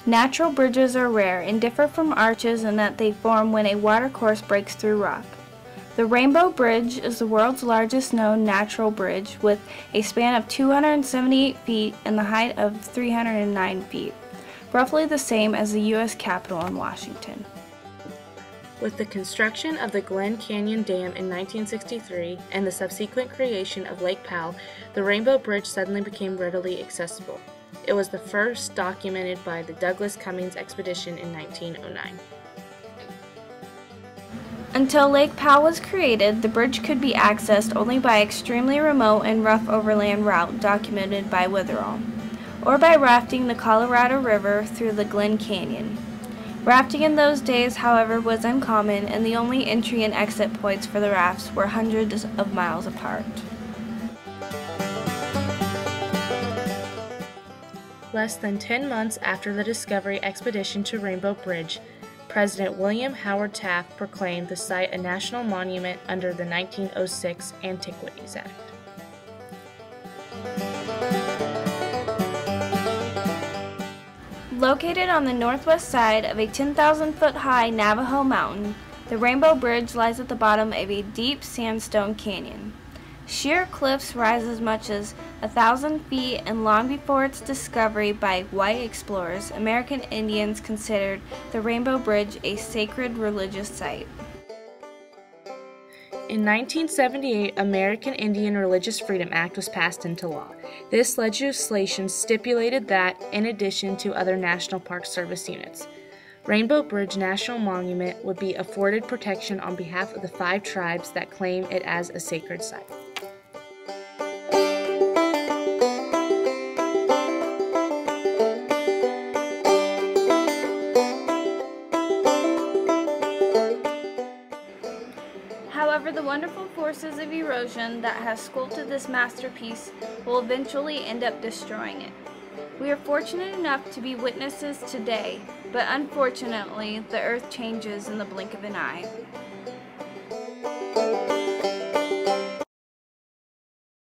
Natural bridges are rare and differ from arches in that they form when a watercourse breaks through rock. The Rainbow Bridge is the world's largest known natural bridge with a span of 278 feet and the height of 309 feet, roughly the same as the U.S. Capitol in Washington. With the construction of the Glen Canyon Dam in 1963 and the subsequent creation of Lake Powell, the Rainbow Bridge suddenly became readily accessible. It was the first documented by the Douglas Cummings expedition in 1909. Until Lake Powell was created, the bridge could be accessed only by extremely remote and rough overland route documented by Witherell, or by rafting the Colorado River through the Glen Canyon. Rafting in those days, however, was uncommon, and the only entry and exit points for the rafts were hundreds of miles apart. Less than 10 months after the Discovery expedition to Rainbow Bridge, President William Howard Taft proclaimed the site a national monument under the 1906 Antiquities Act. Located on the northwest side of a 10,000-foot-high Navajo mountain, the Rainbow Bridge lies at the bottom of a deep sandstone canyon. Sheer cliffs rise as much as 1,000 feet, and long before its discovery by white explorers, American Indians considered the Rainbow Bridge a sacred religious site. In 1978, American Indian Religious Freedom Act was passed into law. This legislation stipulated that, in addition to other National Park Service units, Rainbow Bridge National Monument would be afforded protection on behalf of the 5 tribes that claim it as a sacred site. However, the wonderful forces of erosion that has sculpted this masterpiece will eventually end up destroying it. We are fortunate enough to be witnesses today, but unfortunately, the earth changes in the blink of an eye.